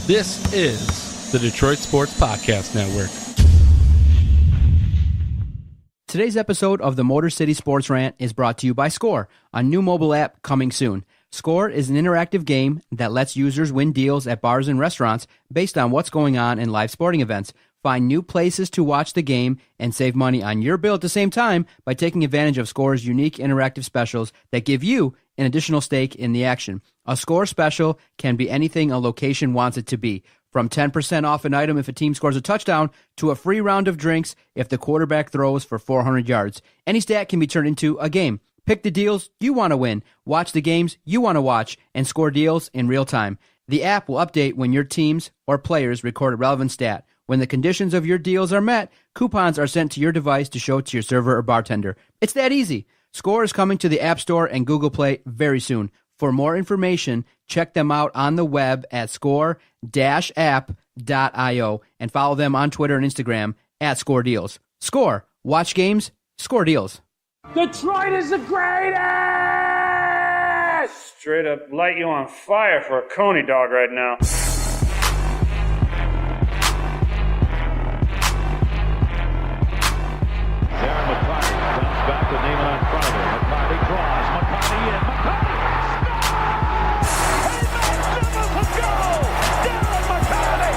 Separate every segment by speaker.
Speaker 1: This is the Detroit Sports Podcast Network.
Speaker 2: Today's episode of the Motor City Sports Rant is brought to you by Score, a new mobile app coming soon. Score is an interactive game that lets users win deals at bars and restaurants based on what's going on in live sporting events. Find new places to watch the game and save money on your bill at the same time by taking advantage of Score's unique interactive specials that give you an additional stake in the action. A Score special can be anything a location wants it to be, from 10% off an item if a team scores a touchdown to a free round of drinks if the quarterback throws for 400 yards. Any stat can be turned into a game. Pick the deals you want to win, watch the games you want to watch, and score deals in real time. The app will update when your teams or players record a relevant stat. When the conditions of your deals are met, coupons are sent to your device to show to your server or bartender. It's that easy. Score is coming to the App Store and Google Play very soon. For more information, check them out on the web at score-app.io and follow them on Twitter and Instagram at ScoreDeals. Score. Watch games. Score deals.
Speaker 3: Detroit is the greatest! Straight up light you on fire for a Coney dog right now.
Speaker 4: Darren McCarty comes back with Neiman in front of him. McCarty draws. McCarty in. McCarty scores! A goal! Darren McCarty!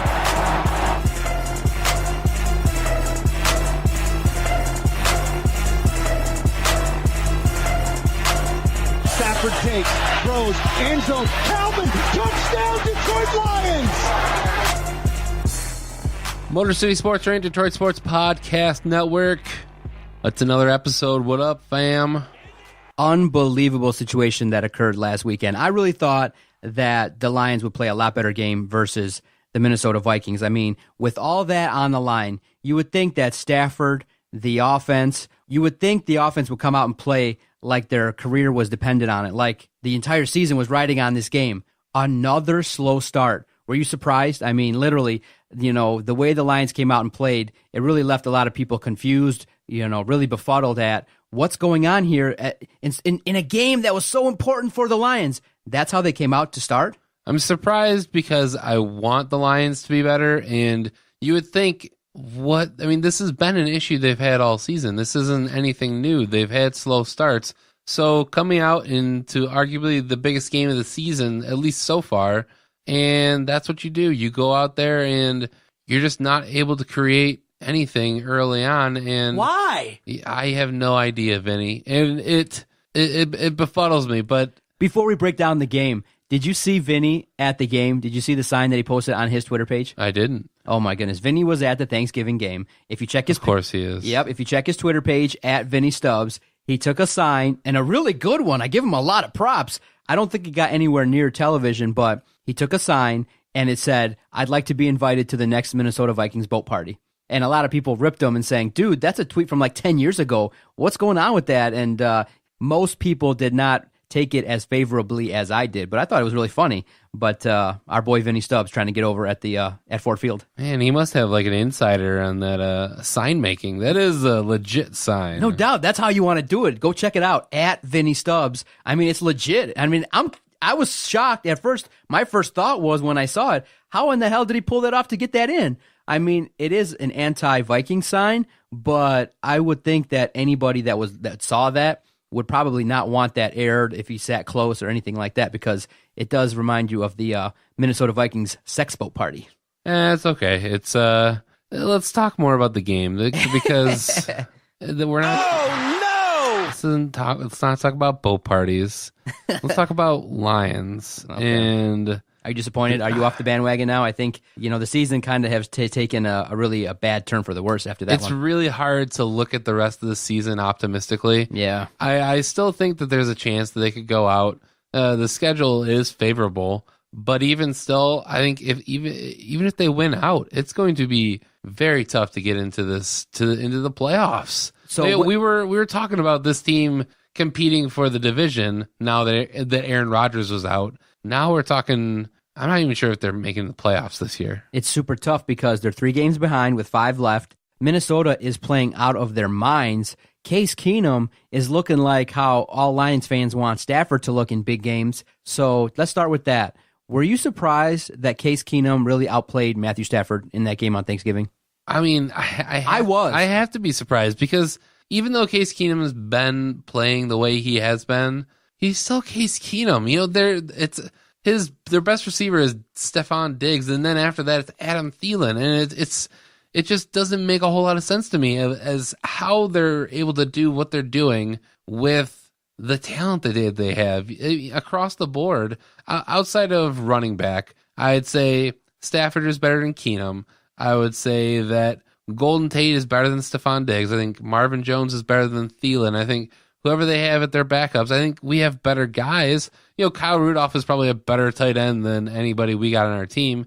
Speaker 5: Stafford takes, throws, end zone, Calvin, touchdown, Detroit Lions!
Speaker 1: Motor City Sports Rant, Detroit Sports Podcast Network. That's another episode. What up, fam?
Speaker 2: Unbelievable situation that occurred last weekend. I really thought that the Lions would play a lot better game versus the Minnesota Vikings. I mean, with all that on the line, you would think that Stafford, the offense, would come out and play like their career was dependent on it, like the entire season was riding on this game. Another slow start. Were you surprised? I mean, literally, the way the Lions came out and played, it really left a lot of people confused, really befuddled at what's going on here in a game that was so important for the Lions. That's how they came out to start?
Speaker 1: I'm surprised because I want the Lions to be better, and you would think, this has been an issue they've had all season. This isn't anything new. They've had slow starts. So coming out into arguably the biggest game of the season, at least so far, and that's what you do. You go out there and you're just not able to create anything early on. And
Speaker 2: why?
Speaker 1: I have no idea, Vinny. And it befuddles me. But
Speaker 2: before we break down the game, did you see Vinny at the game? Did you see the sign that he posted on his Twitter page?
Speaker 1: I didn't.
Speaker 2: Oh my goodness. Vinny was at the Thanksgiving game. If you check his
Speaker 1: Of course he is.
Speaker 2: Yep. If you check his Twitter page at Vinny Stubbs, he took a sign, and a really good one. I give him a lot of props. I don't think it got anywhere near television, but he took a sign and it said, "I'd like to be invited to the next Minnesota Vikings boat party." And a lot of people ripped him and saying, "Dude, that's a tweet from like 10 years ago. What's going on with that?" And most people did not take it as favorably as I did, but I thought it was really funny. But our boy Vinny Stubbs trying to get over at the at Ford Field.
Speaker 1: Man, he must have like an insider on that sign making. That is a legit sign.
Speaker 2: No doubt. That's how you want to do it. Go check it out at Vinny Stubbs. I mean, it's legit. I mean, I was shocked at first. My first thought was when I saw it, how in the hell did he pull that off to get that in? I mean, it is an anti-Viking sign, but I would think that anybody that saw that would probably not want that aired if he sat close or anything like that, because it does remind you of the Minnesota Vikings sex boat party.
Speaker 1: It's okay. It's let's talk more about the game because we're not.
Speaker 5: Oh, no!
Speaker 1: Let's not talk about boat parties. Let's talk about Lions. Okay. And
Speaker 2: are you disappointed? Are you off the bandwagon now? I think the season kind of has taken a really bad turn for the worse after that.
Speaker 1: It's really hard to look at the rest of the season optimistically.
Speaker 2: Yeah,
Speaker 1: I still think that there's a chance that they could go out. The schedule is favorable, but even still, I think even if they win out, it's going to be very tough to get into the playoffs. So we were talking about this team competing for the division now that Aaron Rodgers was out. Now we're talking. I'm not even sure if they're making the playoffs this year.
Speaker 2: It's super tough because they're 3 games behind with 5 left. Minnesota is playing out of their minds. Case Keenum is looking like how all Lions fans want Stafford to look in big games. So let's start with that. Were you surprised that Case Keenum really outplayed Matthew Stafford in that game on Thanksgiving?
Speaker 1: I mean, I was. I have to be surprised because even though Case Keenum has been playing the way he has been, he's still Case Keenum. You know, their best receiver is Stephon Diggs, and then after that it's Adam Thielen, and it just doesn't make a whole lot of sense to me as how they're able to do what they're doing with the talent that they have across the board. Outside of running back, I'd say Stafford is better than Keenum. I would say that Golden Tate is better than Stephon Diggs. I think Marvin Jones is better than Thielen. I think whoever they have at their backups, I think we have better guys. You know, Kyle Rudolph is probably a better tight end than anybody we got on our team.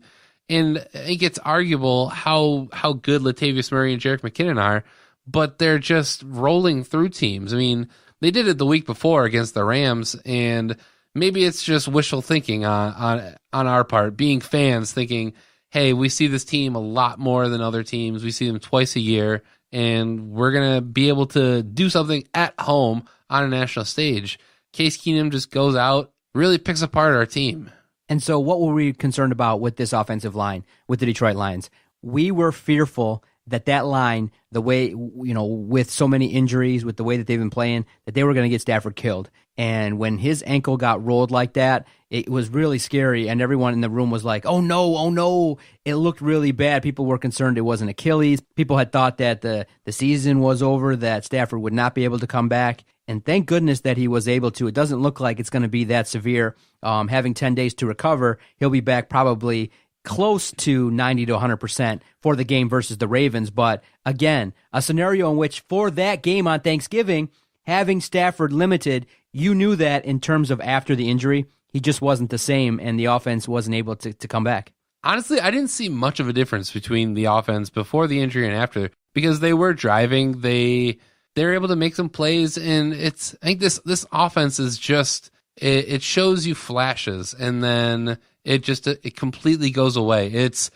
Speaker 1: And I think it's arguable how good Latavius Murray and Jerick McKinnon are, but they're just rolling through teams. I mean, they did it the week before against the Rams, and maybe it's just wishful thinking on our part, being fans thinking, hey, we see this team a lot more than other teams. We see them twice a year, and we're going to be able to do something at home on a national stage. Case Keenum just goes out, really picks apart our team.
Speaker 2: And so what were we concerned about with this offensive line, with the Detroit Lions? We were fearful that line, the way, you know, with so many injuries, with the way that they've been playing, that they were going to get Stafford killed. And when his ankle got rolled like that, it was really scary. And everyone in the room was like, oh no. It looked really bad. People were concerned it wasn't Achilles. People had thought that the season was over, that Stafford would not be able to come back. And thank goodness that he was able to. It doesn't look like it's going to be that severe. Having 10 days to recover, he'll be back probably close to 90 to 100% for the game versus the Ravens. But again, a scenario in which for that game on Thanksgiving, having Stafford limited, you knew that in terms of after the injury, he just wasn't the same and the offense wasn't able to come back.
Speaker 1: Honestly, I didn't see much of a difference between the offense before the injury and after, because they were driving. They're able to make some plays, and I think this offense is just, it shows you flashes, and then it completely goes away. It's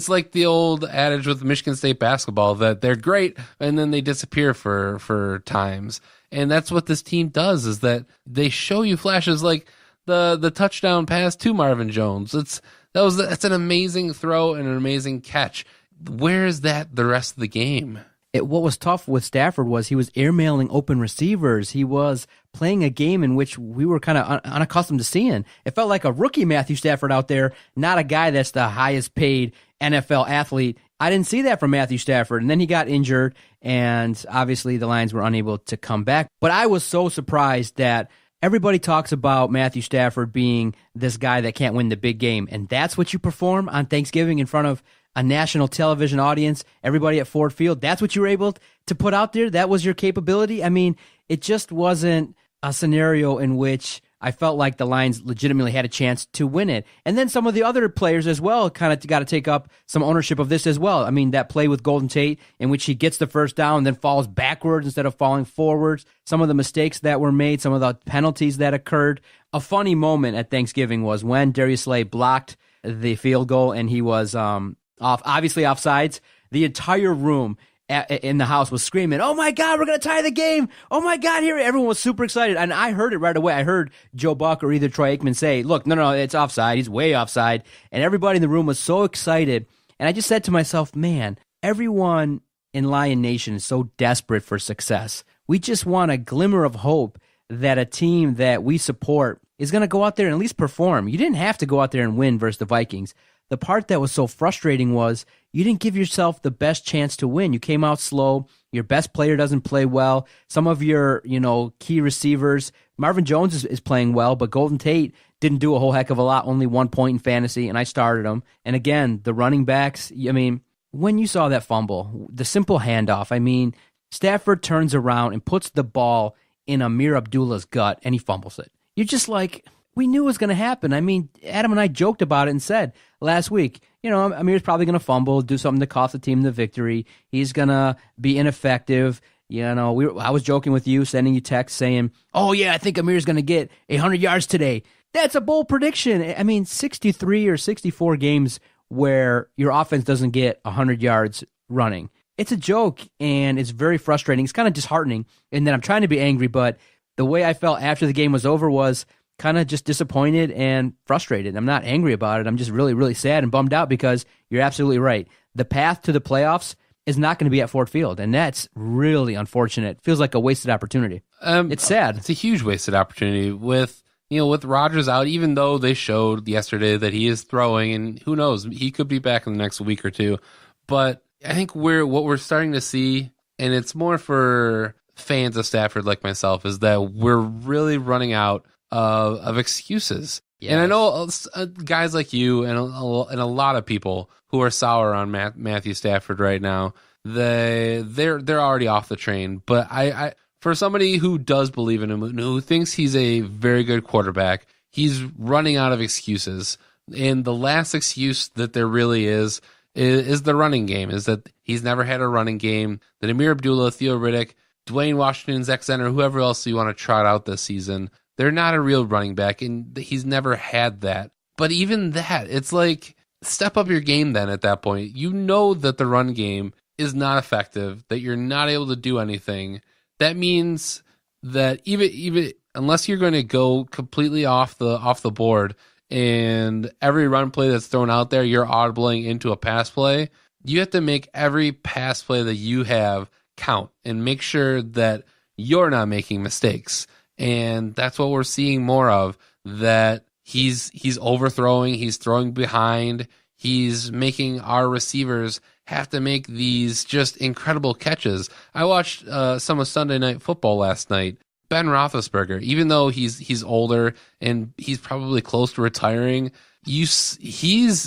Speaker 1: like the old adage with Michigan State basketball that they're great and then they disappear for times. And that's what this team does, is that they show you flashes, like the touchdown pass to Marvin Jones. That's an amazing throw and an amazing catch. Where is that the rest of the game?
Speaker 2: What was tough with Stafford was he was airmailing open receivers. He was playing a game in which we were kind of unaccustomed to seeing. It felt like a rookie Matthew Stafford out there, not a guy that's the highest paid NFL athlete. I didn't see that from Matthew Stafford. And then he got injured, and obviously the Lions were unable to come back. But I was so surprised that everybody talks about Matthew Stafford being this guy that can't win the big game. And that's what you perform on Thanksgiving in front of a national television audience, everybody at Ford Field. That's what you were able to put out there? That was your capability? I mean, it just wasn't a scenario in which I felt like the Lions legitimately had a chance to win it. And then some of the other players as well kind of got to take up some ownership of this as well. I mean, that play with Golden Tate in which he gets the first down and then falls backwards instead of falling forwards. Some of the mistakes that were made, some of the penalties that occurred. A funny moment at Thanksgiving was when Darius Slay blocked the field goal and he was obviously offsides. The entire room in the house was screaming, "Oh my God, we're going to tie the game. Oh my God, here." Everyone was super excited. And I heard it right away. I heard Joe Buck or either Troy Aikman say, "Look, no, it's offside. He's way offside." And everybody in the room was so excited. And I just said to myself, man, everyone in Lion Nation is so desperate for success. We just want a glimmer of hope that a team that we support is going to go out there and at least perform. You didn't have to go out there and win versus the Vikings. The part that was so frustrating was you didn't give yourself the best chance to win. You came out slow. Your best player doesn't play well. Some of your, key receivers, Marvin Jones is playing well, but Golden Tate didn't do a whole heck of a lot, only 1 point in fantasy, and I started him. And again, the running backs, when you saw that fumble, the simple handoff, Stafford turns around and puts the ball in Amir Abdullah's gut, and he fumbles it. You're just like, we knew it was going to happen. Adam and I joked about it and said last week, Amir's probably going to fumble, do something to cost the team the victory. He's going to be ineffective. I was joking with you, sending you texts saying, "Oh yeah, I think Amir's going to get 100 yards today." That's a bold prediction. 63 or 64 games where your offense doesn't get 100 yards running. It's a joke, and it's very frustrating. It's kind of disheartening, and then I'm trying to be angry, but the way I felt after the game was over was, kind of just disappointed and frustrated. I'm not angry about it. I'm just really, really sad and bummed out because you're absolutely right. The path to the playoffs is not going to be at Ford Field, and that's really unfortunate. Feels like a wasted opportunity. It's sad.
Speaker 1: It's a huge wasted opportunity with Rodgers out, even though they showed yesterday that he is throwing, and who knows, he could be back in the next week or two. But I think what we're starting to see, and it's more for fans of Stafford like myself, is that we're really running out of excuses. Yes. And I know guys like you and a lot of people who are sour on Matthew Stafford right now, they're already off the train. But I for somebody who does believe in him, who thinks he's a very good quarterback, he's running out of excuses. And the last excuse that there really is the running game, is that he's never had a running game. That Amir Abdullah, Theo Riddick, Dwayne Washington, Zach Zenner, whoever else you want to trot out this season, they're not a real running back, and he's never had that. But even that, it's like, step up your game then at that point. You know that the run game is not effective, that you're not able to do anything. That means that even unless you're going to go completely off the board and every run play that's thrown out there, you're audibling into a pass play, you have to make every pass play that you have count and make sure that you're not making mistakes. And that's what we're seeing more of, that he's overthrowing, he's throwing behind, he's making our receivers have to make these just incredible catches. I watched some of Sunday Night Football last night. Ben Roethlisberger, even though he's older and he's probably close to retiring, he's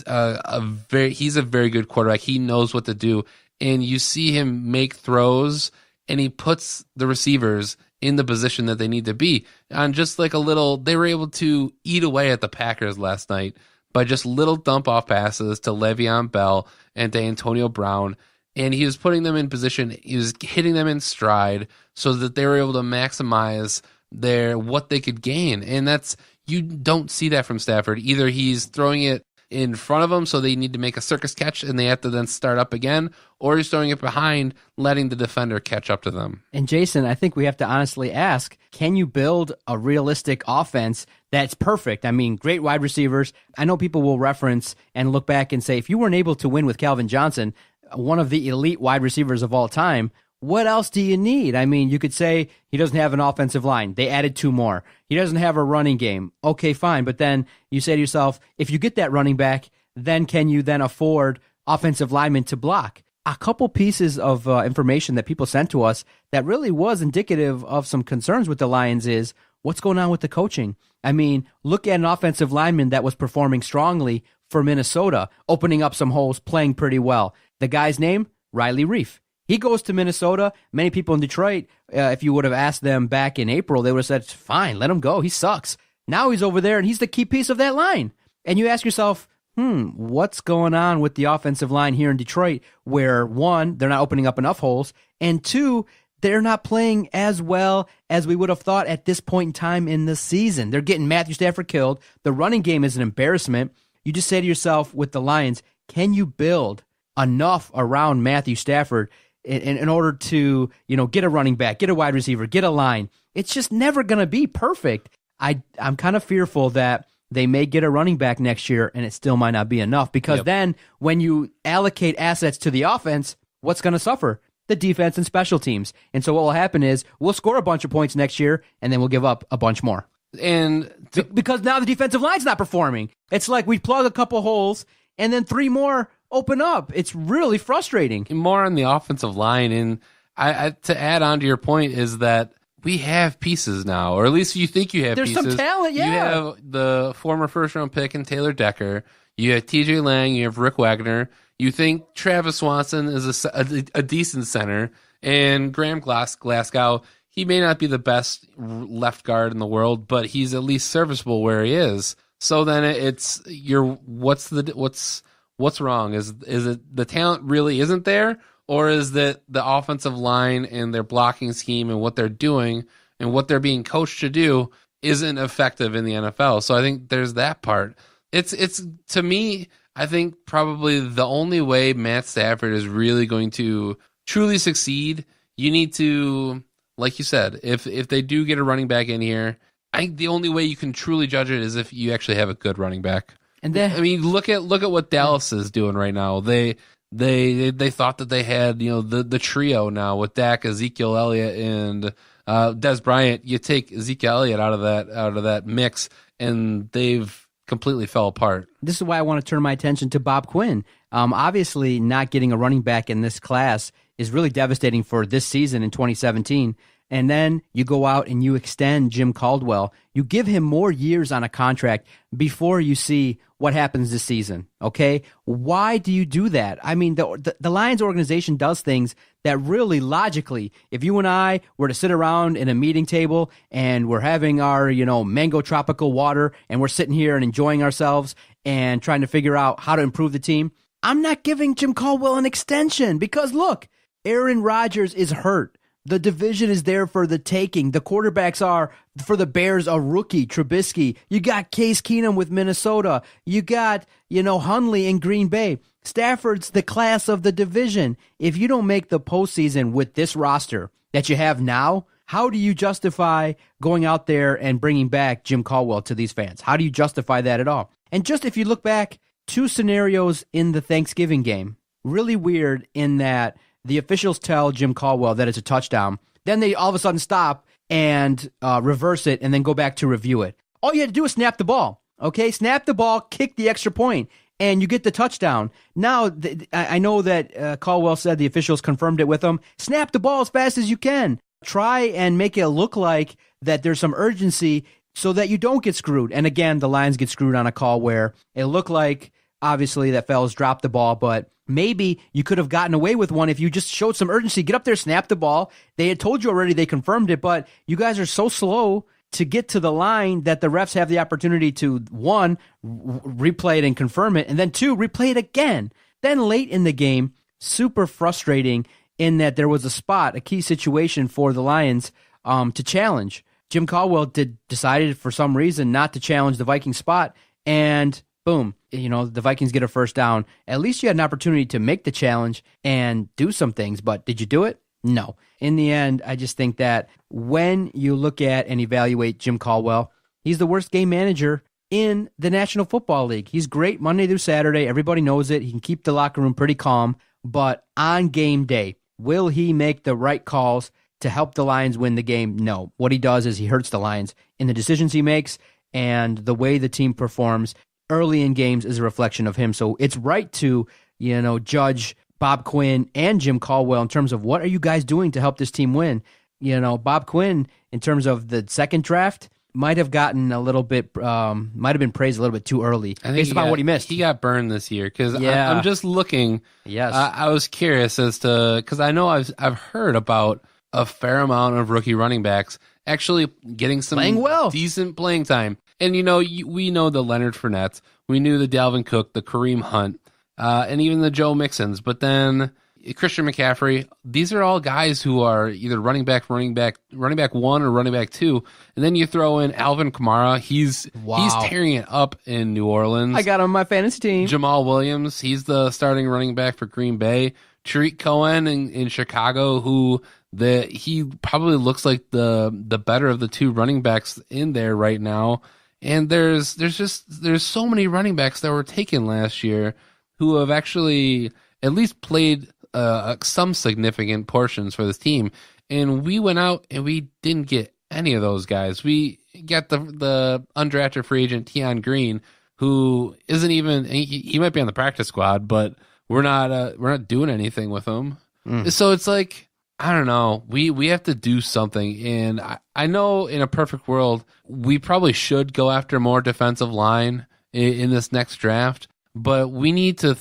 Speaker 1: a very good quarterback. He knows what to do, and you see him make throws, and he puts the receivers in the position that they need to be. On just like they were able to eat away at the Packers last night by just little dump-off passes to Le'Veon Bell and to Antonio Brown. And he was putting them in position. He was hitting them in stride so that they were able to maximize what they could gain. And you don't see that from Stafford. Either he's throwing it in front of them so they need to make a circus catch and they have to then start up again, or he's throwing it behind, letting the defender catch up to them.
Speaker 2: And Jason, I think we have to honestly ask, can you build a realistic offense that's perfect? I mean, great wide receivers. I know people will reference and look back and say, if you weren't able to win with Calvin Johnson, one of the elite wide receivers of all time, what else do you need? I mean, you could say he doesn't have an offensive line. They added 2 more. He doesn't have a running game. Okay, fine. But then you say to yourself, if you get that running back, then can you then afford offensive linemen to block? A couple pieces of information that people sent to us that really was indicative of some concerns with the Lions is what's going on with the coaching. I mean, look at an offensive lineman that was performing strongly for Minnesota, opening up some holes, playing pretty well. The guy's name, Riley Reif. He goes to Minnesota. Many people in Detroit, if you would have asked them back in April, they would have said, fine, let him go. He sucks. Now he's over there, and he's the key piece of that line. And you ask yourself, what's going on with the offensive line here in Detroit where, 1, they're not opening up enough holes, and 2, they're not playing as well as we would have thought at this point in time in the season. They're getting Matthew Stafford killed. The running game is an embarrassment. You just say to yourself with the Lions, can you build enough around Matthew Stafford in order to, get a running back, get a wide receiver, get a line? It's just never going to be perfect. I'm kind of fearful that they may get a running back next year and it still might not be enough, because then when you allocate assets to the offense, what's going to suffer? The defense and special teams. And so what will happen is we'll score a bunch of points next year and then we'll give up a bunch more.
Speaker 1: And
Speaker 2: because now the defensive line's not performing. It's like we plug a couple holes and then 3 more open up. It's really frustrating.
Speaker 1: More on the offensive line. And I to add on to your point is that we have pieces now, or at least you think you have
Speaker 2: There's
Speaker 1: pieces.
Speaker 2: There's some talent, yeah.
Speaker 1: You have the former first-round pick in Taylor Decker. You have TJ Lang. You have Rick Wagner. You think Travis Swanson is a decent center. And Graham Glasgow, he may not be the best left guard in the world, but he's at least serviceable where he is. So then what's wrong? Is it the talent really isn't there, or is that the offensive line and their blocking scheme and what they're doing and what they're being coached to do isn't effective in the NFL? So I think there's that part. It's to me, I think probably the only way Matt Stafford is really going to truly succeed, you need to, like you said, if they do get a running back in here, I think the only way you can truly judge it is if you actually have a good running back.
Speaker 2: And then,
Speaker 1: I mean, look at what Dallas is doing right now. They thought that they had, the trio now with Dak, Ezekiel Elliott, and Des Bryant. You take Ezekiel Elliott out of that mix, and they've completely fell apart.
Speaker 2: This is why I want to turn my attention to Bob Quinn. Obviously, not getting a running back in this class is really devastating for this season in 2017. And then you go out and you extend Jim Caldwell. You give him more years on a contract before you see what happens this season, okay? Why do you do that? I mean, the Lions organization does things that really logically, if you and I were to sit around in a meeting table and we're having our, mango tropical water and we're sitting here and enjoying ourselves and trying to figure out how to improve the team, I'm not giving Jim Caldwell an extension because, look, Aaron Rodgers is hurt. The division is there for the taking. The quarterbacks are, for the Bears, a rookie, Trubisky. You got Case Keenum with Minnesota. You got, Hundley in Green Bay. Stafford's the class of the division. If you don't make the postseason with this roster that you have now, how do you justify going out there and bringing back Jim Caldwell to these fans? How do you justify that at all? And just if you look back, 2 scenarios in the Thanksgiving game, really weird in that the officials tell Jim Caldwell that it's a touchdown. Then they all of a sudden stop and reverse it and then go back to review it. All you had to do is snap the ball, okay? Snap the ball, kick the extra point, and you get the touchdown. Now, I know that Caldwell said the officials confirmed it with him. Snap the ball as fast as you can. Try and make it look like that there's some urgency so that you don't get screwed. And again, the Lions get screwed on a call where it looked like, obviously, that Fells dropped the ball, but maybe you could have gotten away with one if you just showed some urgency. Get up there, snap the ball. They had told you already, they confirmed it, but you guys are so slow to get to the line that the refs have the opportunity to, 1, replay it and confirm it, and then 2, replay it again. Then late in the game, super frustrating in that there was a key situation for the Lions to challenge. Jim Caldwell decided for some reason not to challenge the Viking spot, and boom, the Vikings get a first down. At least you had an opportunity to make the challenge and do some things, but did you do it? No. In the end, I just think that when you look at and evaluate Jim Caldwell, he's the worst game manager in the National Football League. He's great Monday through Saturday. Everybody knows it. He can keep the locker room pretty calm, but on game day, will he make the right calls to help the Lions win the game? No. What he does is he hurts the Lions in the decisions he makes and the way the team performs early in games is a reflection of him. So it's right to, judge Bob Quinn and Jim Caldwell in terms of what are you guys doing to help this team win? Bob Quinn, in terms of the second draft, might have gotten a little bit, might have been praised a little bit too early based upon what he missed.
Speaker 1: He got burned this year because I'm just looking. Yes. I was curious as to, because I know I've heard about a fair amount of rookie running backs actually getting some decent playing time. And, we know the Leonard Fournettes. We knew the Dalvin Cook, the Kareem Hunt, and even the Joe Mixons. But then Christian McCaffrey, these are all guys who are either running back 1 or running back 2. And then you throw in Alvin Kamara. He's tearing it up in New Orleans.
Speaker 2: I got him on my fantasy team.
Speaker 1: Jamal Williams, he's the starting running back for Green Bay. Tariq Cohen in Chicago, who he probably looks like the better of the 2 running backs in there right now. And there's so many running backs that were taken last year who have actually at least played some significant portions for this team. And we went out and we didn't get any of those guys. We got the undrafted free agent Tion Green, who isn't even, he might be on the practice squad, but we're not doing anything with him. So it's like, I don't know. We have to do something. And I know in a perfect world, we probably should go after more defensive line in this next draft, but we need to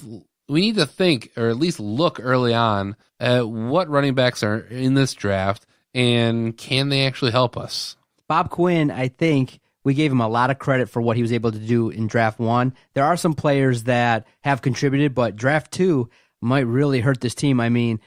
Speaker 1: think, or at least look early on at what running backs are in this draft and can they actually help us?
Speaker 2: Bob Quinn, I think we gave him a lot of credit for what he was able to do in draft 1. There are some players that have contributed, but draft 2 might really hurt this team. I mean,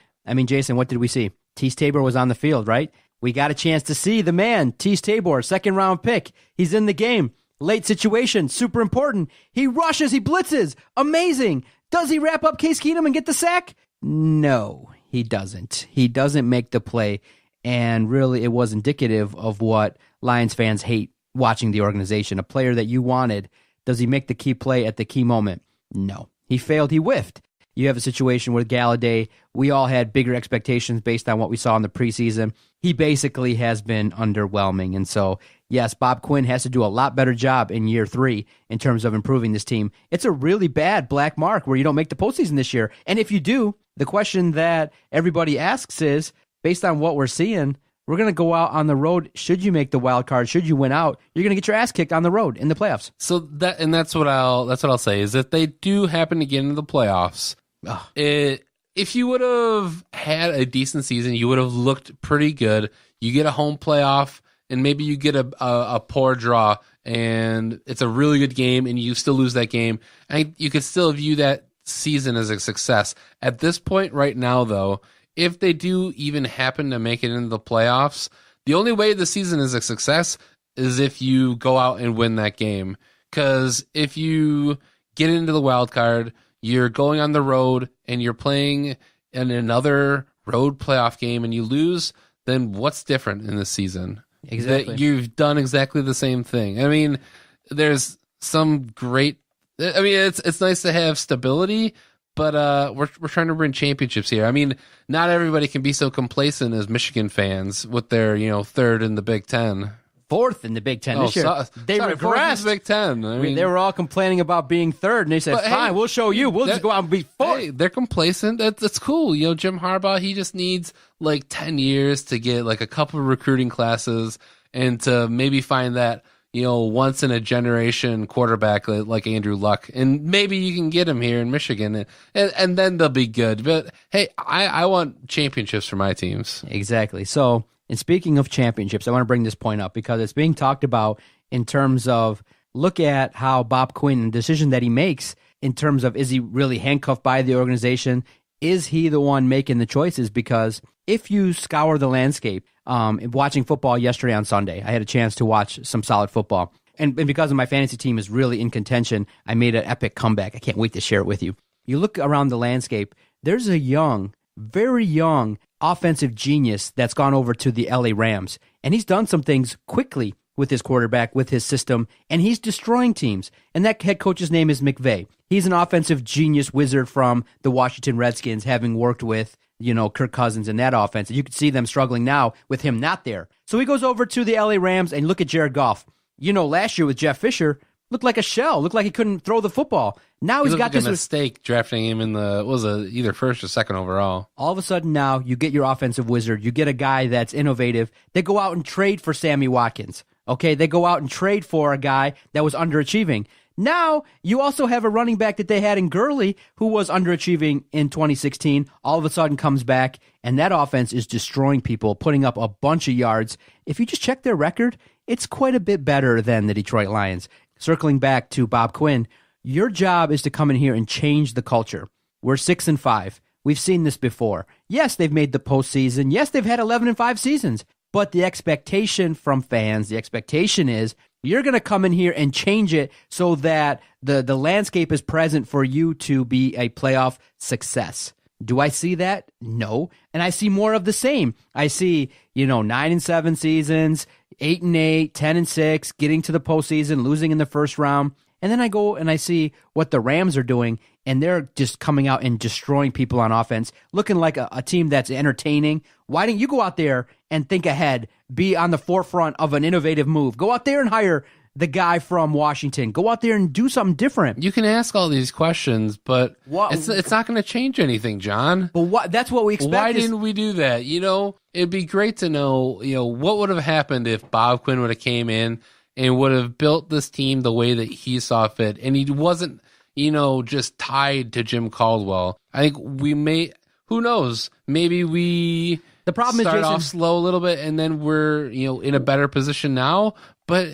Speaker 2: Jason, what did we see? Tease Tabor was on the field, right? We got a chance to see the man, Tease Tabor, 2nd-round pick. He's in the game. Late situation, super important. He rushes, he blitzes. Amazing. Does he wrap up Case Keenum and get the sack? No, he doesn't. He doesn't make the play, and really it was indicative of what Lions fans hate watching the organization. A player that you wanted, does he make the key play at the key moment? No. He failed. He whiffed. You have a situation with Galladay. We all had bigger expectations based on what we saw in the preseason. He basically has been underwhelming. And so, yes, Bob Quinn has to do a lot better job in year 3 in terms of improving this team. It's a really bad black mark where you don't make the postseason this year. And if you do, the question that everybody asks is, based on what we're seeing, we're going to go out on the road. Should you make the wild card, should you win out, you're going to get your ass kicked on the road in the playoffs.
Speaker 1: So that's what I'll say is that they do happen to get into the playoffs. If you would have had a decent season, you would have looked pretty good. You get a home playoff, and maybe you get a poor draw, and it's a really good game, and you still lose that game. And you could still view that season as a success. At this point right now, though, if they do even happen to make it into the playoffs, the only way the season is a success is if you go out and win that game. Because if you get into the wild card, you're going on the road and you're playing in another road playoff game and you lose, then what's different in this season?
Speaker 2: Exactly.
Speaker 1: That you've done exactly the same thing. I mean, there's some great, I mean, it's nice to have stability, but we're trying to win championships here. I mean, not everybody can be so complacent as Michigan fans with their, third in the Big Ten.
Speaker 2: Fourth in the Big Ten this year. They regressed.
Speaker 1: Big Ten. I mean,
Speaker 2: they were all complaining about being third, and they said, fine, we'll show you. We'll just go out and be fourth.
Speaker 1: Hey, they're complacent. That's cool. Jim Harbaugh, he just needs like 10 years to get like a couple of recruiting classes and to maybe find that, once in a generation quarterback like Andrew Luck. And maybe you can get him here in Michigan and then they'll be good. But hey, I want championships for my teams.
Speaker 2: Exactly. So, and speaking of championships, I want to bring this point up because it's being talked about in terms of look at how Bob Quinn, the decision that he makes in terms of is he really handcuffed by the organization? Is he the one making the choices? Because if you scour the landscape, watching football yesterday on Sunday, I had a chance to watch some solid football. And because of my fantasy team is really in contention, I made an epic comeback. I can't wait to share it with you. You look around the landscape, there's a young, very young offensive genius that's gone over to the LA Rams. And he's done some things quickly with his quarterback, with his system, and he's destroying teams. And that head coach's name is McVay. He's an offensive genius wizard from the Washington Redskins, having worked with, Kirk Cousins in that offense. And you can see them struggling now with him not there. So he goes over to the LA Rams and look at Jared Goff. Last year with Jeff Fisher, looked like a shell, looked like he couldn't throw the football. Now he's got this
Speaker 1: mistake drafting him in either first or second overall.
Speaker 2: All of a sudden now you get your offensive wizard. You get a guy that's innovative. They go out and trade for Sammy Watkins. Okay, they go out and trade for a guy that was underachieving. Now you also have a running back that they had in Gurley who was underachieving in 2016. All of a sudden comes back, and that offense is destroying people, putting up a bunch of yards. If you just check their record, it's quite a bit better than the Detroit Lions. Circling back to Bob Quinn, your job is to come in here and change the culture. We're 6-5. We've seen this before. Yes, they've made the postseason. Yes, they've had 11-5 seasons. But the expectation from fans, the expectation is you're going to come in here and change it so that the landscape is present for you to be a playoff success. Do I see that? No. And I see more of the same. I see, 9-7 seasons, 8-8, 10-6, getting to the postseason, losing in the first round. And then I go and I see what the Rams are doing, and they're just coming out and destroying people on offense, looking like a team that's entertaining. Why don't you go out there and think ahead, be on the forefront of an innovative move? Go out there and hire the guy from Washington. Go out there and do something different.
Speaker 1: You can ask all these questions, but it's not going to change anything, John.
Speaker 2: But that's what we expect.
Speaker 1: Why didn't we do that? It'd be great to know, what would have happened if Bob Quinn would have came in and would have built this team the way that he saw fit. And he wasn't, just tied to Jim Caldwell. I think we may, who knows, maybe we
Speaker 2: the problem
Speaker 1: start
Speaker 2: is, Jason,
Speaker 1: off slow a little bit and then we're, in a better position now. But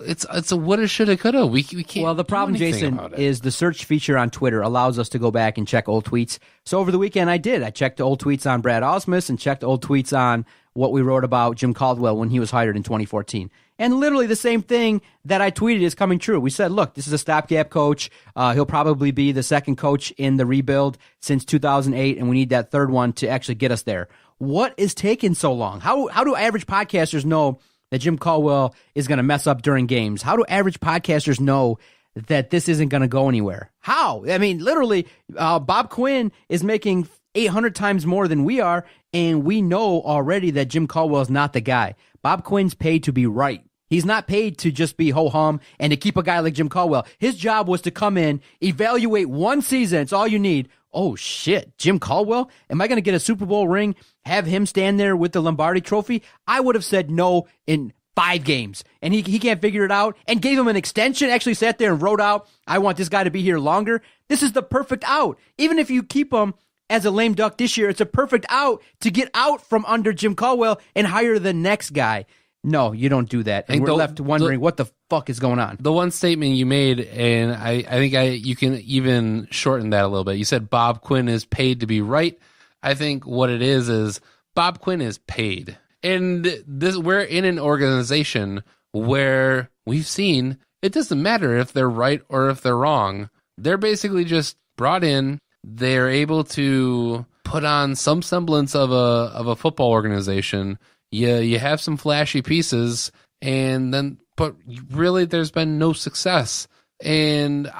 Speaker 1: it's a woulda, shoulda, coulda. We can't.
Speaker 2: Well, the problem, Jason, is the search feature on Twitter allows us to go back and check old tweets. So over the weekend I did. I checked old tweets on Brad Ausmus and checked old tweets on what we wrote about Jim Caldwell when he was hired in 2014. And literally the same thing that I tweeted is coming true. We said, look, this is a stopgap coach. He'll probably be the second coach in the rebuild since 2008, and we need that third one to actually get us there. What is taking so long? How do average podcasters know that Jim Caldwell is going to mess up during games? How do average podcasters know that this isn't going to go anywhere? How? I mean, literally, Bob Quinn is making 800 times more than we are, and we know already that Jim Caldwell is not the guy. Bob Quinn's paid to be right. He's not paid to just be ho-hum and to keep a guy like Jim Caldwell. His job was to come in, evaluate one season. It's all you need. Oh, shit, Jim Caldwell? Am I going to get a Super Bowl ring, have him stand there with the Lombardi trophy? I would have said no in 5 games, and he can't figure it out, and gave him an extension, actually sat there and wrote out, I want this guy to be here longer. This is the perfect out. Even if you keep him as a lame duck this year, it's a perfect out to get out from under Jim Caldwell and hire the next guy. No, you don't do that. And we're left wondering what the fuck is going on.
Speaker 1: The one statement you made, and I think you can even shorten that a little bit. You said Bob Quinn is paid to be right. I think what it is Bob Quinn is paid. And we're in an organization where we've seen it doesn't matter if they're right or if they're wrong. They're basically just brought in. They're able to put on some semblance of a football organization. You have some flashy pieces, but really there's been no success. And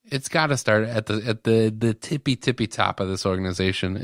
Speaker 1: it's got to start at the tippy top of this organization.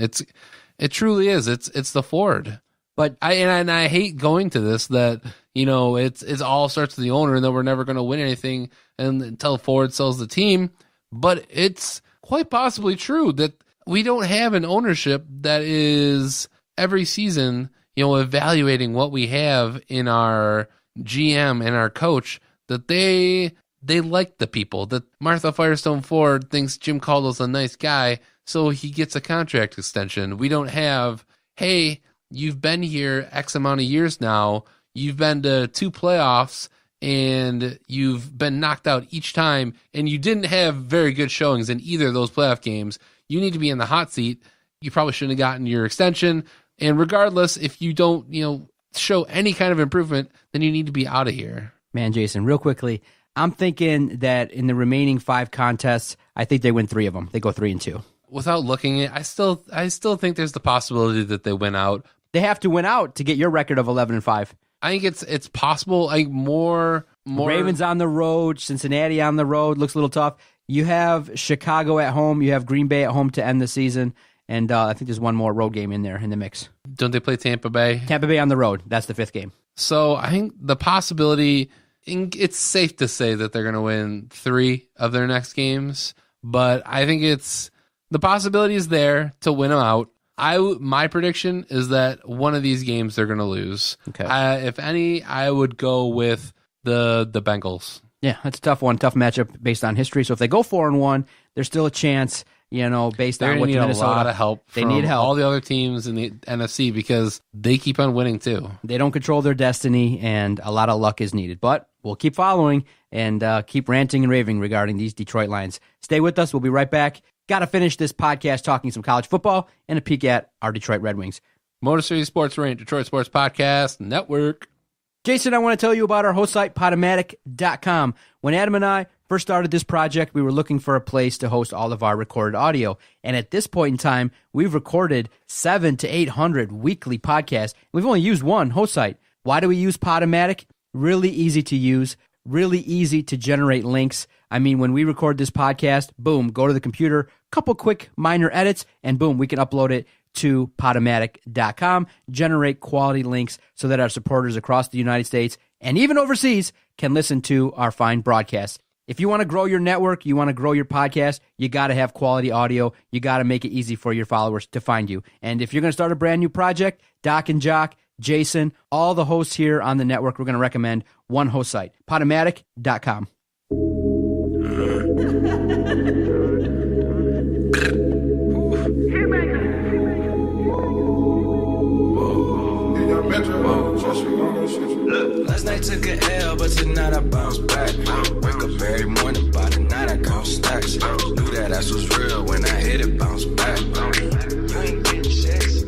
Speaker 1: It truly is. It's the Ford. But I hate going to this, that, it's all starts with the owner and that we're never going to win anything until Ford sells the team. But it's quite possibly true that we don't have an ownership that is every season, evaluating what we have in our GM and our coach, that they like the people, that Martha Firestone Ford thinks Jim Caldwell's a nice guy, so he gets a contract extension. We don't have, hey, you've been here X amount of years now, you've been to 2 playoffs, and you've been knocked out each time, and you didn't have very good showings in either of those playoff games. You need to be in the hot seat. You probably shouldn't have gotten your extension. And regardless, if you don't, show any kind of improvement, then you need to be out of here.
Speaker 2: Man, Jason, real quickly, I'm thinking that in the remaining 5 contests, I think they win 3 of them. They go 3-2.
Speaker 1: Without looking at it, I still think there's the possibility that they win out.
Speaker 2: They have to win out to get your record of 11-5.
Speaker 1: I think it's possible. I think more
Speaker 2: Ravens on the road, Cincinnati on the road looks a little tough. You have Chicago at home. You have Green Bay at home to end the season. And I think there's one more road game in there in the mix.
Speaker 1: Don't they play Tampa Bay?
Speaker 2: Tampa Bay on the road. That's the 5th game.
Speaker 1: So I think the possibility, it's safe to say that they're going to win 3 of their next games. But I think the possibility is there to win them out. My prediction is that one of these games they're going to lose.
Speaker 2: Okay.
Speaker 1: If any, I would go with the Bengals.
Speaker 2: Yeah, that's a tough one. Tough matchup based on history. So if they go 4-1, there's still a chance, based on what Minnesota.
Speaker 1: They need a lot of help
Speaker 2: from
Speaker 1: all the other teams in the NFC because they keep on winning too.
Speaker 2: They don't control their destiny, and a lot of luck is needed. But we'll keep following and keep ranting and raving regarding these Detroit Lions. Stay with us. We'll be right back. Got to finish this podcast talking some college football and a peek at our Detroit Red Wings.
Speaker 1: Motor City Sports Rant, Detroit Sports Podcast Network.
Speaker 2: Jason, I want to tell you about our host site, Podomatic.com. When Adam and I first started this project, we were looking for a place to host all of our recorded audio. And at this point in time, we've recorded 700 to 800 weekly podcasts. We've only used one host site. Why do we use Podomatic? Really easy to use, really easy to generate links. I mean, when we record this podcast, boom, go to the computer, couple quick minor edits, and boom, we can upload it to Podomatic.com, generate quality links so that our supporters across the United States and even overseas can listen to our fine broadcasts. If you want to grow your network, you want to grow your podcast, you got to have quality audio. You got to make it easy for your followers to find you. And if you're going to start a brand new project, Doc and Jock, Jason, all the hosts here on the network, we're going to recommend one host site, Podomatic.com.
Speaker 6: Last night took an L, but tonight I bounce back. Wake up every morning, by the night I count stacks. Knew that ass was real when I hit it, bounce back. You ain't getting checks.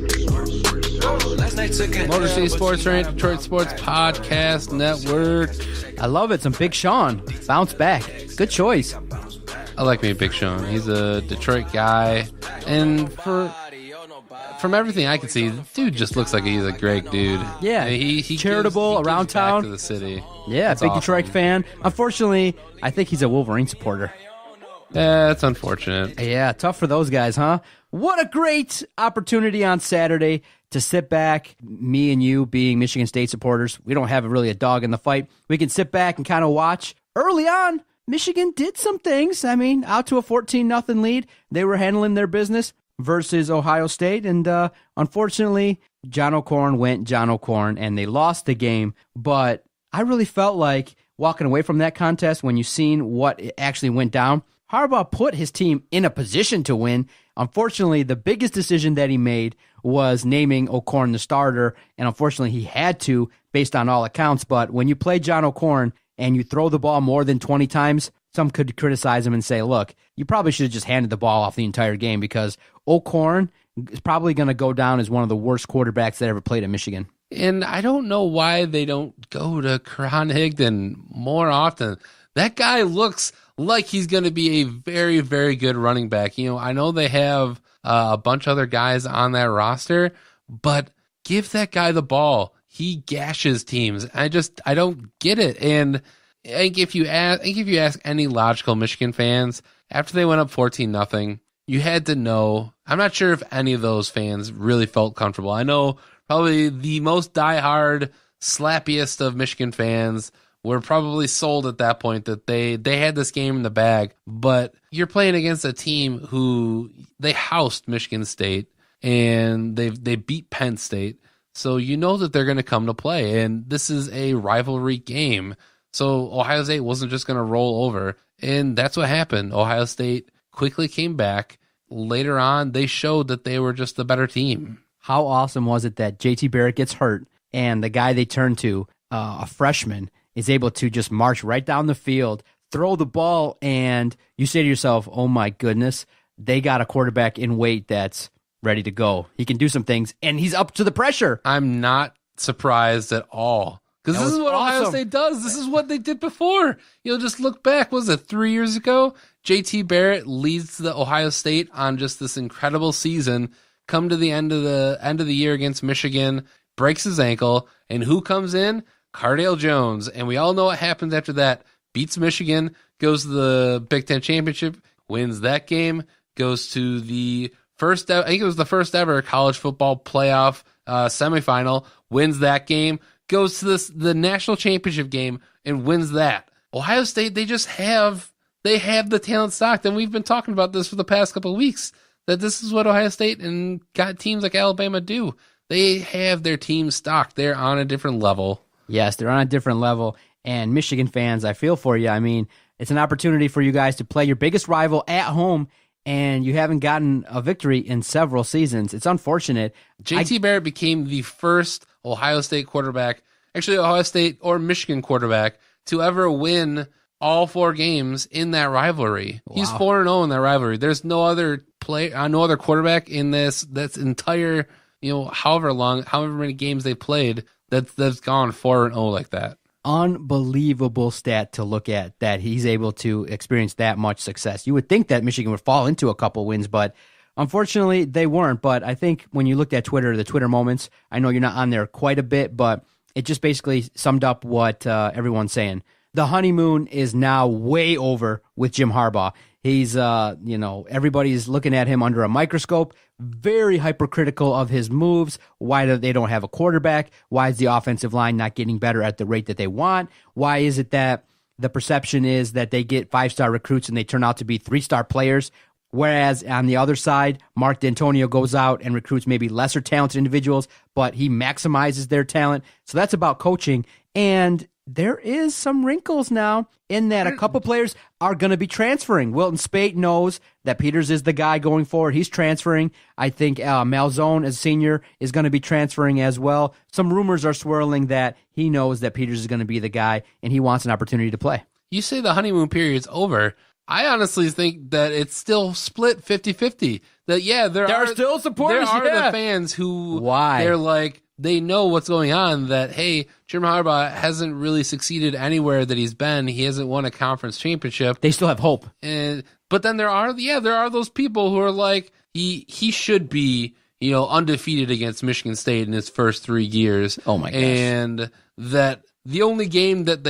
Speaker 6: Last night took an
Speaker 1: Motor
Speaker 6: L,
Speaker 1: City
Speaker 6: but
Speaker 1: Sports
Speaker 6: tonight
Speaker 1: Rant, Detroit Sports Podcast Network.
Speaker 2: I love it. Some Big Sean. Bounce back. Good choice.
Speaker 1: I like me Big Sean. He's a Detroit guy. And for from everything I can see, dude just looks like he's a great dude.
Speaker 2: Yeah,
Speaker 1: he
Speaker 2: charitable
Speaker 1: gives
Speaker 2: around
Speaker 1: back
Speaker 2: town
Speaker 1: to the city.
Speaker 2: Yeah,
Speaker 1: That's
Speaker 2: big
Speaker 1: awesome.
Speaker 2: Detroit fan. Unfortunately, I think he's a Wolverine supporter.
Speaker 1: Yeah, that's unfortunate.
Speaker 2: Yeah, tough for those guys, huh? What a great opportunity on Saturday to sit back, me and you being Michigan State supporters. We don't have really a dog in the fight. We can sit back and kind of watch. Early on, Michigan did some things. I mean, out to a 14-0 lead. They were handling their business versus Ohio State. And unfortunately, John O'Corn went John O'Corn, and they lost the game. But I really felt like walking away from that contest, when you seen what actually went down, Harbaugh put his team in a position to win. Unfortunately, the biggest decision that he made was naming O'Corn the starter, and unfortunately he had to, based on all accounts. But when you play John O'Corn and you throw the ball more than 20 times, some could criticize him and say, look, you probably should have just handed the ball off the entire game, because O'Corn is probably going to go down as one of the worst quarterbacks that ever played at Michigan.
Speaker 1: And I don't know why they don't go to Karan Higdon more often. That guy looks like he's going to be a very, very good running back. You know, I know they have a bunch of other guys on that roster, but give that guy the ball. He gashes teams. I don't get it. And I think if you ask any logical Michigan fans, after they went up 14-0, you had to know. I'm not sure if any of those fans really felt comfortable. I know probably the most diehard, slappiest of Michigan fans were probably sold at that point that they had this game in the bag. But you're playing against a team who they housed Michigan State, and they beat Penn State. So you know that they're going to come to play, and this is a rivalry game. So Ohio State wasn't just going to roll over, and that's what happened. Ohio State quickly came back. Later on, they showed that they were just the better team.
Speaker 2: How awesome was it that JT Barrett gets hurt, and the guy they turn to, a freshman, is able to just march right down the field, throw the ball, and you say to yourself, oh my goodness, they got a quarterback in weight that's ready to go. He can do some things, and he's up to the pressure.
Speaker 1: I'm not surprised at all, because this is what
Speaker 2: awesome.
Speaker 1: Ohio State does. This is what they did before. You'll just look back. Was it 3 years ago? JT Barrett leads the Ohio State on just this incredible season. Come to the end of the year against Michigan, breaks his ankle, and who comes in? Cardale Jones. And we all know what happens after that. Beats Michigan, goes to the Big Ten Championship, wins that game, goes to the first ever college football playoff semifinal, wins that game, goes to the national championship game and wins that. Ohio State, they have the talent stocked, and we've been talking about this for the past couple of weeks, that this is what Ohio State and got teams like Alabama do. They have their team stocked. They're on a different level.
Speaker 2: Yes, they're on a different level. And Michigan fans, I feel for you. I mean, it's an opportunity for you guys to play your biggest rival at home, and you haven't gotten a victory in several seasons. It's unfortunate.
Speaker 1: JT Barrett became the first Ohio State quarterback, actually Ohio State or Michigan quarterback, to ever win all 4 games in that rivalry. Wow. He's 4-0 in that rivalry. There's no other quarterback in that's entire, however many games they played that's gone 4-0 like that.
Speaker 2: Unbelievable stat to look at, that he's able to experience that much success. You would think that Michigan would fall into a couple wins, but unfortunately they weren't. But I think when you looked at Twitter, the Twitter moments, I know you're not on there quite a bit, but it just basically summed up what everyone's saying. The honeymoon is now way over with Jim Harbaugh. He's, everybody's looking at him under a microscope, very hypercritical of his moves. Why they don't have a quarterback? Why is the offensive line not getting better at the rate that they want? Why is it that the perception is that they get 5-star recruits and they turn out to be 3-star players? Whereas on the other side, Mark D'Antonio goes out and recruits maybe lesser talented individuals, but he maximizes their talent. So that's about coaching. And there is some wrinkles now in that a couple players are going to be transferring. Wilton Spate knows that Peters is the guy going forward. He's transferring. I think Malzone, as senior, is going to be transferring as well. Some rumors are swirling that he knows that Peters is going to be the guy, and he wants an opportunity to play.
Speaker 1: You say the honeymoon period's over. I honestly think that it's still split 50-50. That, there are still supporters. There are the fans who they're like, they know what's going on, that, hey, Jim Harbaugh hasn't really succeeded anywhere that he's been. He hasn't won a conference championship.
Speaker 2: They still have hope.
Speaker 1: But then there are those people who are like, he should be undefeated against Michigan State in his first 3 years.
Speaker 2: Oh my gosh.
Speaker 1: And that the only game that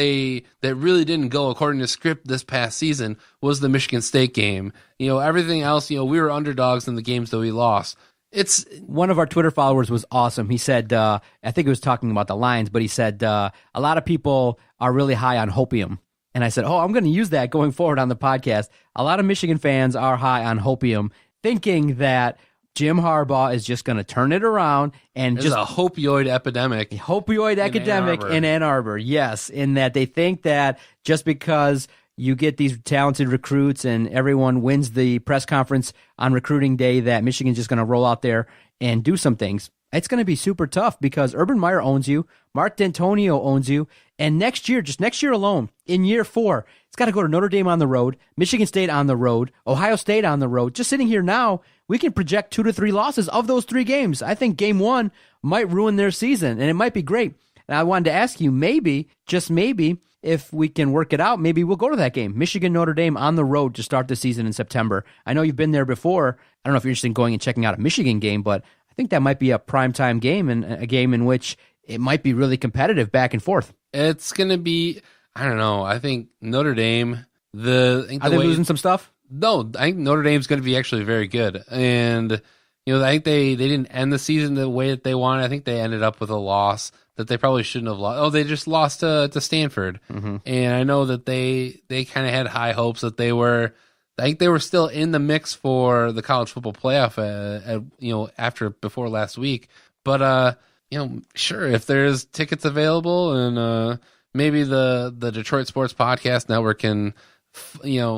Speaker 1: really didn't go according to script this past season was the Michigan State game. Everything else, we were underdogs in the games that we lost. It's
Speaker 2: one of our Twitter followers was awesome. He said, I think he was talking about the Lions, but he said a lot of people are really high on hopium. And I said, I'm going to use that going forward on the podcast. A lot of Michigan fans are high on hopium, thinking that Jim Harbaugh is just going to turn it around and
Speaker 1: There's a opioid epidemic.
Speaker 2: In Ann Arbor, yes, in that they think that just because you get these talented recruits and everyone wins the press conference on recruiting day that Michigan's just going to roll out there and do some things. It's going to be super tough because Urban Meyer owns you, Mark D'Antonio owns you, and next year alone, in year 4, it's got to go to Notre Dame on the road, Michigan State on the road, Ohio State on the road. Just sitting here now, we can project 2 to 3 losses of those 3 games. I think game 1 might ruin their season, and it might be great. And I wanted to ask you, maybe, just maybe, if we can work it out, maybe we'll go to that game. Michigan-Notre Dame on the road to start the season in September. I know you've been there before. I don't know if you're interested in going and checking out a Michigan game, but I think that might be a primetime game and a game in which it might be really competitive back and forth.
Speaker 1: It's going to be, I don't know. I think Notre Dame,
Speaker 2: are they losing some stuff?
Speaker 1: No, I think Notre Dame's going to be actually very good. And, I think they didn't end the season the way that they wanted. I think they ended up with a loss that they probably shouldn't have lost. Oh, they just lost to Stanford. Mm-hmm. And I know that they kind of had high hopes that I think they were still in the mix for the college football playoff, before last week. But, sure, if there's tickets available and maybe the Detroit Sports Podcast Network can,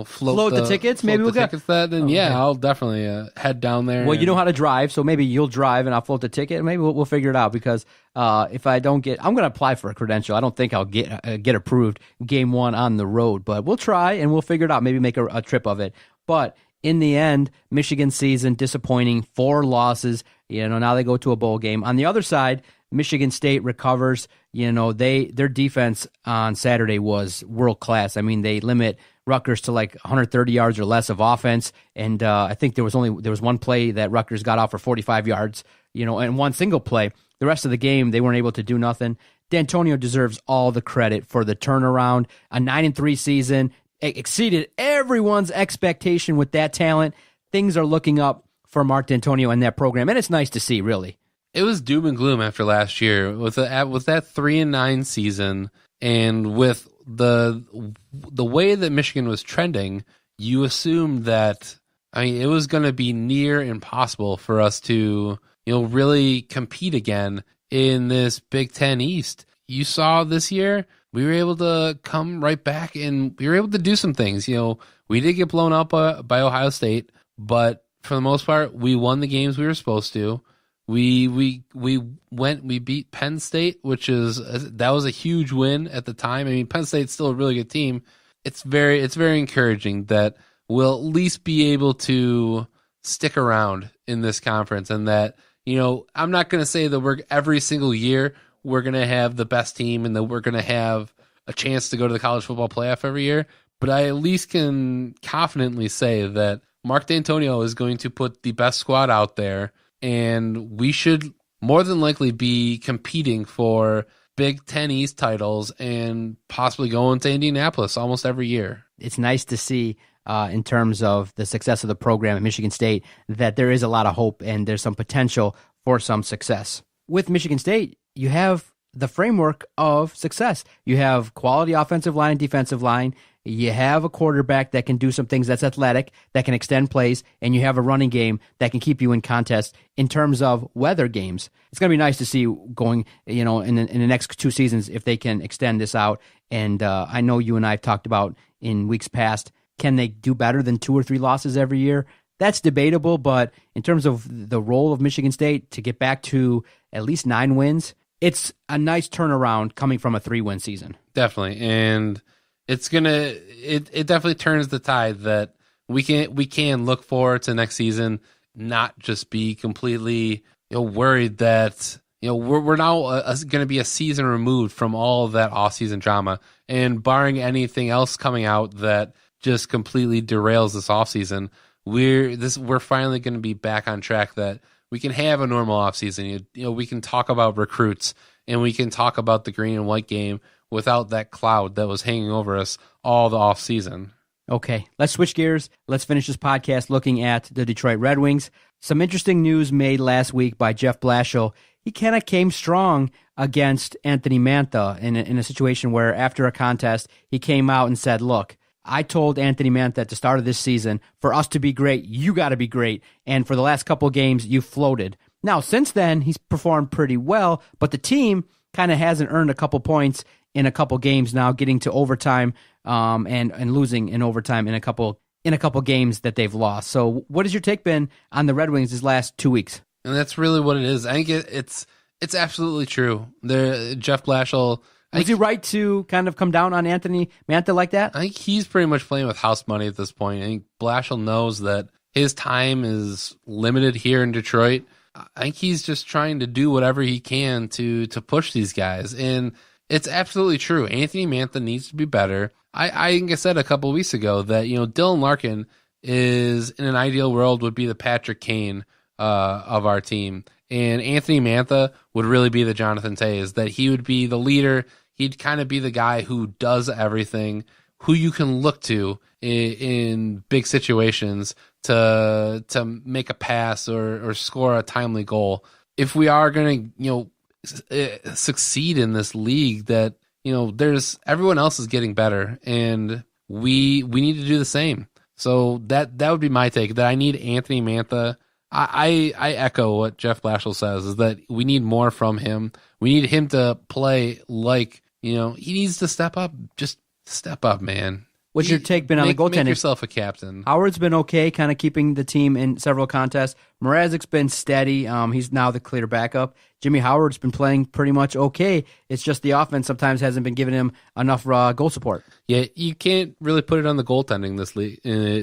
Speaker 1: float the tickets. Maybe we'll get tickets. I'll definitely head down there.
Speaker 2: Well, you know how to drive, so maybe you'll drive and I'll float the ticket. Maybe we'll figure it out because if I don't I'm going to apply for a credential. I don't think I'll get approved game 1 on the road, but we'll try and we'll figure it out. Maybe make a trip of it. But in the end, Michigan season disappointing, 4 losses. Now they go to a bowl game. On the other side, Michigan State recovers. Their defense on Saturday was world class. I mean, they limit Rutgers to like 130 yards or less of offense, and I think there was one play that Rutgers got off for 45 yards. And one single play. The rest of the game, they weren't able to do nothing. D'Antonio deserves all the credit for the turnaround. A 9-3 season exceeded everyone's expectation with that talent. Things are looking up for Mark D'Antonio and that program, and it's nice to see, really.
Speaker 1: It was doom and gloom after last year with that 3-9 season, and with the way that Michigan was trending, you assumed that it was going to be near impossible for us to really compete again in this Big Ten East. You saw this year we were able to come right back and we were able to do some things. We did get blown up by Ohio State, but for the most part, we won the games we were supposed to. We beat Penn State, that was a huge win at the time. Penn State's still a really good team. It's very encouraging that we'll at least be able to stick around in this conference, and that, I'm not going to say that every single year we're going to have the best team and that we're going to have a chance to go to the college football playoff every year, but I at least can confidently say that Mark D'Antonio is going to put the best squad out there, and we should more than likely be competing for Big Ten East titles and possibly going to Indianapolis almost every year.
Speaker 2: It's nice to see in terms of the success of the program at Michigan State that there is a lot of hope and there's some potential for some success. With Michigan State, you have the framework of success. You have quality offensive line, defensive line. You have a quarterback that can do some things that's athletic, that can extend plays, and you have a running game that can keep you in contest in terms of weather games. It's going to be nice to see going, in the next 2 seasons if they can extend this out. And I know you and I have talked about in weeks past, can they do better than 2 or 3 losses every year? That's debatable, but in terms of the role of Michigan State to get back to at least 9 wins, it's a nice turnaround coming from a 3-win season.
Speaker 1: Definitely, and it definitely turns the tide that we can look forward to next season, not just be completely worried that we're now going to be a season removed from all of that off-season drama, and barring anything else coming out that just completely derails this offseason, we're finally going to be back on track that we can have a normal offseason. We can talk about recruits and we can talk about the green and white game without that cloud that was hanging over us all the offseason.
Speaker 2: Okay, let's switch gears. Let's finish this podcast looking at the Detroit Red Wings. Some interesting news made last week by Jeff Blashill. He kind of came strong against Anthony Mantha in a situation where after a contest, he came out and said, look, I told Anthony Mantha at the start of this season, for us to be great, you got to be great. And for the last couple of games, you floated. Now, since then, he's performed pretty well, but the team kind of hasn't earned a couple points in a couple games now, getting to overtime and losing in overtime in a couple games that they've lost. So what has your take been on the Red Wings these last 2 weeks?
Speaker 1: And that's really what it is. I think it's absolutely true. Jeff Blashill,
Speaker 2: Was he right to kind of come down on Anthony Mantha like that?
Speaker 1: I think he's pretty much playing with house money at this point. I think Blashill knows that his time is limited here in Detroit. I think he's just trying to do whatever he can to push these guys. And it's absolutely true. Anthony Mantha needs to be better. I think I said a couple of weeks ago that, Dylan Larkin is, in an ideal world, would be the Patrick Kane of our team. And Anthony Mantha would really be the Jonathan Tays, that he would be the leader. He'd kind of be the guy who does everything, who you can look to in big situations to make a pass or score a timely goal. If we are going to, succeed in this league, that there's everyone else is getting better, and we need to do the same. So that would be my take. That I need Anthony Mantha. I echo what Jeff Blashill says, is that we need more from him. We need him to play like he needs to step up. Just step up, man.
Speaker 2: What's your take been on the goaltending?
Speaker 1: Make yourself a captain.
Speaker 2: Howard's been okay, kind of keeping the team in several contests. Mrazek's been steady. He's now the clear backup. Jimmy Howard's been playing pretty much okay. It's just the offense sometimes hasn't been giving him enough goal support.
Speaker 1: Yeah, you can't really put it on the goaltending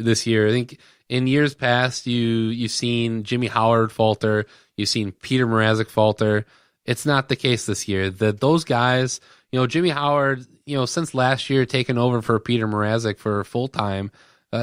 Speaker 1: this year. I think in years past, you've seen Jimmy Howard falter. You've seen Peter Mrazek falter. It's not the case this year. Those guys, Jimmy Howard, since last year taking over for Peter Mrazek for full time,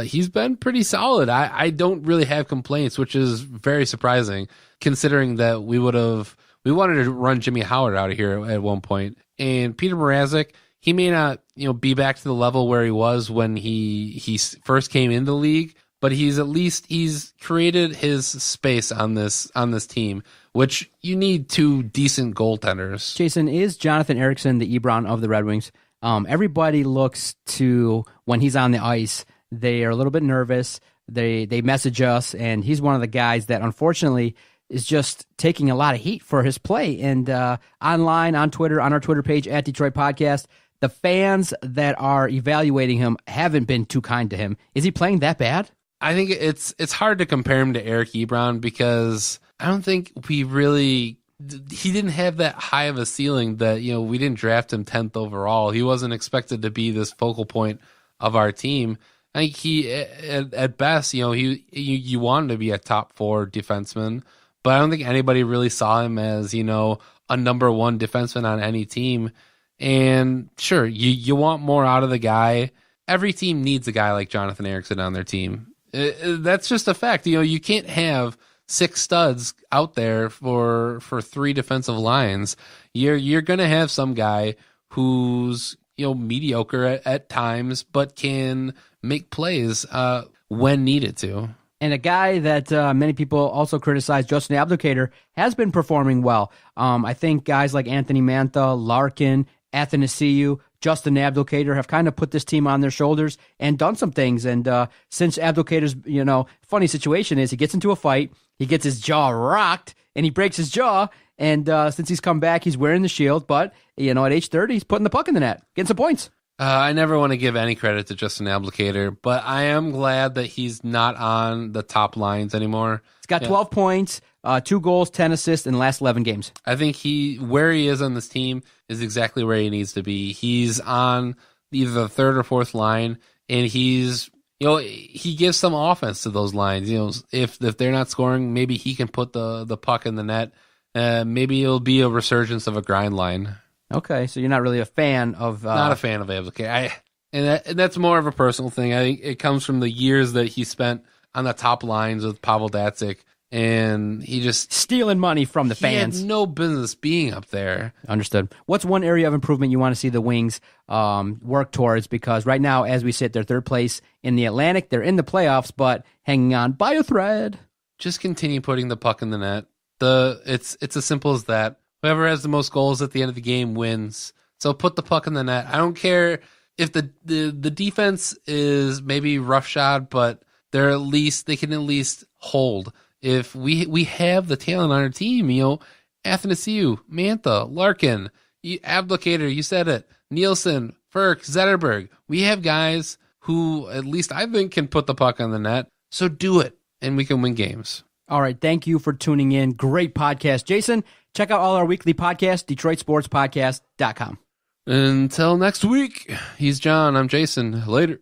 Speaker 1: he's been pretty solid. I don't really have complaints, which is very surprising considering that we wanted to run Jimmy Howard out of here at one point. And Peter Mrazek, he may not, be back to the level where he was when he first came into the league, but he's created his space on this team, which you need two decent goaltenders.
Speaker 2: Jason, is Jonathan Ericsson the Ebron of the Red Wings? Everybody looks to, when he's on the ice, they are a little bit nervous. They message us, and he's one of the guys that unfortunately is just taking a lot of heat for his play. And online, on Twitter, on our Twitter page, at Detroit Podcast, the fans that are evaluating him haven't been too kind to him. Is he playing that bad?
Speaker 1: I think it's hard to compare him to Eric Ebron because I don't think he didn't have that high of a ceiling that, we didn't draft him 10th overall. He wasn't expected to be this focal point of our team. I think he, at best, you want him to be a top 4 defenseman, but I don't think anybody really saw him as, a number 1 defenseman on any team. And sure, you want more out of the guy. Every team needs a guy like Jonathan Ericsson on their team. That's just a fact. You can't have 6 studs out there for 3 defensive lines. You're going to have some guy who's mediocre at times, but can make plays when needed to.
Speaker 2: And a guy that many people also criticize, Justin Abdelkader, has been performing well. I think guys like Anthony Mantha, Larkin, Athanasiou, Justin Abdelkader have kind of put this team on their shoulders and done some things. And since Abdelkader's, funny situation is he gets into a fight, he gets his jaw rocked, and he breaks his jaw. And since he's come back, he's wearing the shield. But, at age 30, he's putting the puck in the net, getting some points.
Speaker 1: I never want to give any credit to Justin Abdelkader, but I am glad that he's not on the top lines anymore.
Speaker 2: He's got 12 points, 2 goals, 10 assists in the last 11 games.
Speaker 1: I think where he is on this team is exactly where he needs to be. He's on either the 3rd or 4th line, and he's, he gives some offense to those lines. If they're not scoring, maybe he can put the puck in the net. Maybe it'll be a resurgence of a grind line.
Speaker 2: Okay, so you're not really a fan of...
Speaker 1: Not a fan of Abdelkader. And that's more of a personal thing. I think it comes from the years that he spent on the top lines with Pavel Datsyk and he just
Speaker 2: stealing money from the fans.
Speaker 1: He had no business being up there.
Speaker 2: Understood. What's one area of improvement you want to see the Wings work towards? Because right now, as we sit, they're third place in the Atlantic. They're in the playoffs, but hanging on by a thread.
Speaker 1: Just continue putting the puck in the net. It's as simple as that. Whoever has the most goals at the end of the game wins. So put the puck in the net. I don't care if the defense is maybe roughshod, but they can at least hold. If we have the talent on our team, Anthony Mantha, Larkin, Abdelkader, you said it, Nielsen, Ferk, Zetterberg. We have guys who at least I think can put the puck on the net. So do it, and we can win games.
Speaker 2: All right, thank you for tuning in. Great podcast. Jason, check out all our weekly podcasts, DetroitSportsPodcast.com.
Speaker 1: Until next week, he's John, I'm Jason. Later.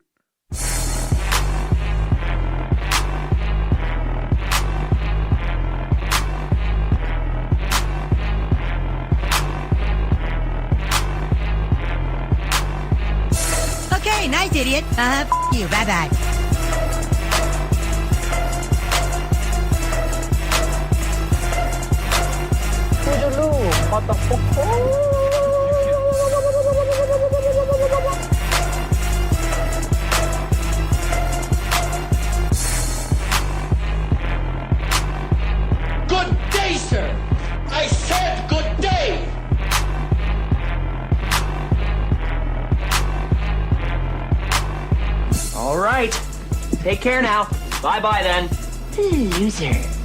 Speaker 7: Okay, nice idiot. F you. Bye-bye.
Speaker 5: Good day, sir. I said good day.
Speaker 8: All right. Take care now. Bye-bye then.
Speaker 7: Loser.